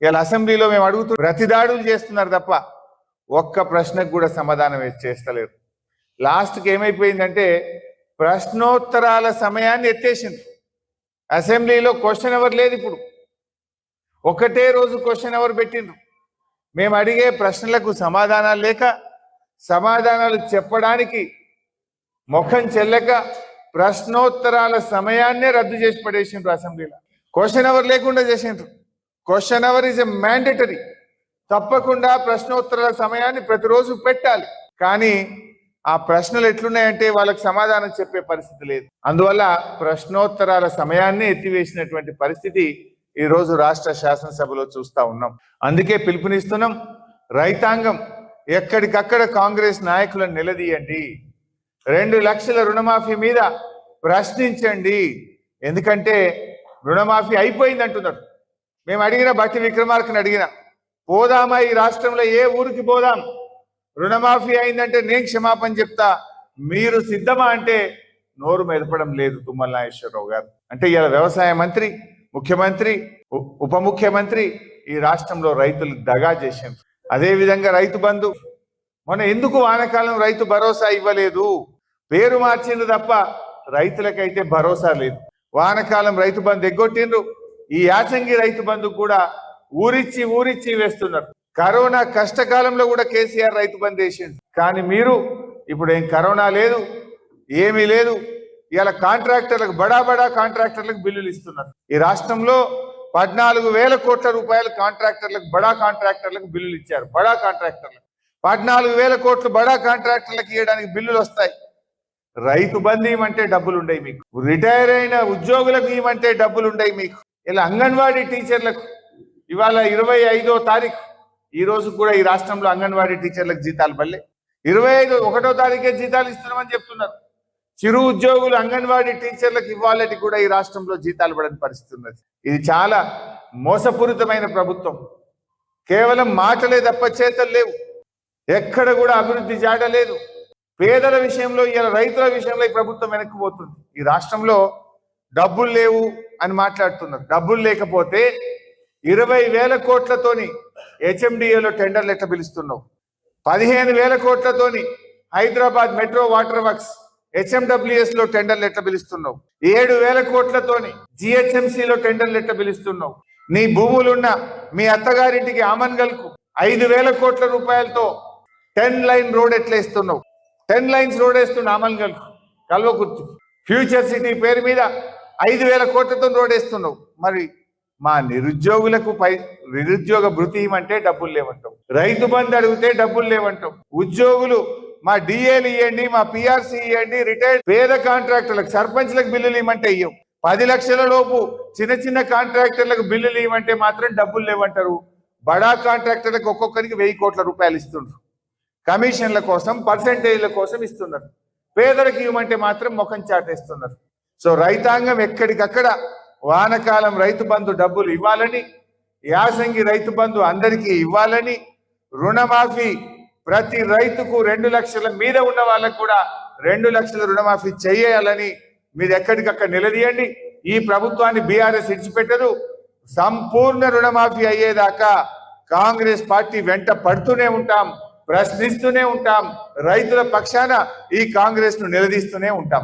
ఇలా అసెంబ్లీలో మేము అడుగుతూ ప్రతిదాడులు చేస్తున్నారు తప్ప ఒక్క ప్రశ్నకు కూడా సమాధానం చేస్తలేరు. లాస్ట్కి ఏమైపోయిందంటే ప్రశ్నోత్తరాల సమయాన్ని ఎత్తేసింది. అసెంబ్లీలో క్వశ్చన్ అవర్ లేదు. ఇప్పుడు ఒకటే రోజు క్వశ్చన్ అవర్ పెట్టిండ్రు. మేము అడిగే ప్రశ్నలకు సమాధానాలు లేక, సమాధానాలు చెప్పడానికి ముఖం చెల్లక ప్రశ్నోత్తరాల సమయాన్నే రద్దు చేసి పడేసిండ్రు. అసెంబ్లీలో క్వశ్చన్ అవర్ లేకుండా చేసిండ్రు. Question hour is a mandatory. తప్పకుండా ప్రశ్నోత్తరాల సమయాన్ని ప్రతిరోజు పెట్టాలి. కానీ ఆ ప్రశ్నలు ఎట్లున్నాయంటే వాళ్ళకి సమాధానం చెప్పే పరిస్థితి లేదు. అందువల్ల ప్రశ్నోత్తరాల సమయాన్ని ఎత్తివేసినటువంటి పరిస్థితి ఈరోజు రాష్ట్ర శాసనసభలో చూస్తా ఉన్నాం. అందుకే పిలుపునిస్తున్నాం, రైతాంగం ఎక్కడికక్కడ కాంగ్రెస్ నాయకులను నిలదీయండి. 2 లక్షల రుణమాఫీ మీద ప్రశ్నించండి. ఎందుకంటే రుణమాఫీ అయిపోయింది అంటున్నారు. మేము అడిగిన బట్టి విక్రమార్కని అడిగిన, పోదామా ఈ రాష్ట్రంలో ఏ ఊరికి పోదాం, రుణమాఫీ అయిందంటే నేను క్షమాపణ చెప్తా, మీరు సిద్ధమా అంటే నోరు మెదపడం లేదు తుమ్మల నాగేశ్వరరావు గారు. అంటే ఇలా వ్యవసాయ మంత్రి, ముఖ్యమంత్రి, ఉప ముఖ్యమంత్రి ఈ రాష్ట్రంలో రైతులు దగా చేశారు. అదేవిధంగా రైతు బంధు మొన్న ఎందుకు వానాకాలం రైతు భరోసా ఇవ్వలేదు? పేరు మార్చిండ్రు తప్ప రైతులకైతే భరోసా లేదు. వానాకాలం రైతు బంధు ఎగ్గొట్టిండ్రు. ఈ యాసంగి రైతు బంధు కూడా ఊరిచ్చి వేస్తున్నారు. కరోనా కష్టకాలంలో కూడా కేసీఆర్ రైతు బంధు వేసిండు. కానీ మీరు ఇప్పుడు ఏం కరోనా లేదు, ఏమీ లేదు. ఇలా కాంట్రాక్టర్లకు బడా కాంట్రాక్టర్లకు బిల్లులు ఇస్తున్నారు. ఈ రాష్ట్రంలో 14,000 కోట్ల రూపాయలు కాంట్రాక్టర్లకు, బడా కాంట్రాక్టర్లకు బిల్లులు ఇచ్చారు. బడా కాంట్రాక్టర్లకు 14,000 కోట్లు బడా కాంట్రాక్టర్లకు ఇవ్వడానికి బిల్లులు వస్తాయి. రైతు బంధు ఇవ్వమంటే డబ్బులు ఉండయి మీకు. రిటైర్ అయిన ఉద్యోగులకు ఇవ్వమంటే డబ్బులు ఉండయి మీకు. ఇలా అంగన్వాడీ టీచర్లకు ఇవాళ 25వ తారీఖు, ఈ రోజు కూడా ఈ రాష్ట్రంలో అంగన్వాడీ టీచర్లకు జీతాలు పడలే. 1వ తారీఖే జీతాలు ఇస్తున్నామని చెప్తున్నారు. చిరు ఉద్యోగులు అంగన్వాడీ టీచర్లకు ఇవ్వాలటి కూడా ఈ రాష్ట్రంలో జీతాలు పడని పరిస్థితి ఉన్నది. ఇది చాలా మోసపూరితమైన ప్రభుత్వం. కేవలం మాటలే తప్ప చేతలు లేవు. ఎక్కడ కూడా అభివృద్ధి జాడలేదు. పేదల విషయంలో, ఇలా రైతుల విషయంలో ఈ ప్రభుత్వం వెనక్కిపోతుంది. ఈ రాష్ట్రంలో డబ్బులు లేవు అని మాట్లాడుతున్నారు. డబ్బులు లేకపోతే 20,000 కోట్లతోని హెచ్ఎండిఏలో టెండర్లు ఎట్లా పిలుస్తున్నావు? 15,000 కోట్లతోని Hyderabad metro water works HMWS లో టెండర్లు ఎట్లా పిలుస్తున్నావు? 7,000 కోట్లతోని GHMCలో టెండర్లు ఎట్లా పిలుస్తున్నావు? నీ భూములున్న మీ అత్తగారింటికి ఆమన్గల్కు 5,000 కోట్ల రూపాయలతో 10 లైన్ రోడ్ ఎట్లా ఇస్తున్నావు? 10 లైన్స్ రోడ్ వేస్తున్నా ఆమన్గల్కు, కల్వకుర్తి. ఫ్యూచర్ సిటీ పేరు మీద 5,000 కోట్లతో రోడ్ వేస్తున్నావు. మరి మా నిరుద్యోగులకు నిరుద్యోగ భృతి ఇవ్వమంటే డబ్బులు లేవంటావు. రైతు బంధు అడిగితే డబ్బులు లేవంటావు. ఉద్యోగులు మా డిఏలు ఇవ్వండి, మా పిఆర్సీ ఇవ్వండి, రిటైర్డ్ పేద కాంట్రాక్టర్లకు, సర్పంచ్లకు బిల్లులు ఇవ్వమంటే ఇవ్వం. 10 లక్షల లోపు చిన్న కాంట్రాక్టర్లకు బిల్లులు ఇవ్వమంటే మాత్రం డబ్బులు లేవంటారు. బడా కాంట్రాక్టర్లకు ఒక్కొక్కరికి 1,000 కోట్ల రూపాయలు ఇస్తుండ్రు. కమిషన్ల కోసం, పర్సెంటేజ్ల కోసం ఇస్తున్నారు. పేదలకు ఇవ్వమంటే మాత్రం ముఖం చాటేస్తున్నారు. సో రైతాంగం ఎక్కడికక్కడ వానకాలం రైతు బంధు డబ్బులు ఇవ్వాలని, యాసంగి రైతు బంధు అందరికీ ఇవ్వాలని, రుణమాఫీ ప్రతి రైతుకు 2 లక్షల మీద ఉన్న వాళ్ళకు కూడా 2 లక్షల రుణమాఫీ చేయాలని మీరు ఎక్కడికక్కడ నిలదీయండి. ఈ ప్రభుత్వాన్ని బీఆర్ఎస్ ఇడిచిపెట్టదు. సంపూర్ణ రుణమాఫీ అయ్యేదాకా కాంగ్రెస్ పార్టీ వెంట పడుతూనే ఉంటాం, ప్రశ్నిస్తూనే ఉంటాం. రైతుల పక్షాన ఈ కాంగ్రెస్ ను నిలదీస్తూనే ఉంటాం.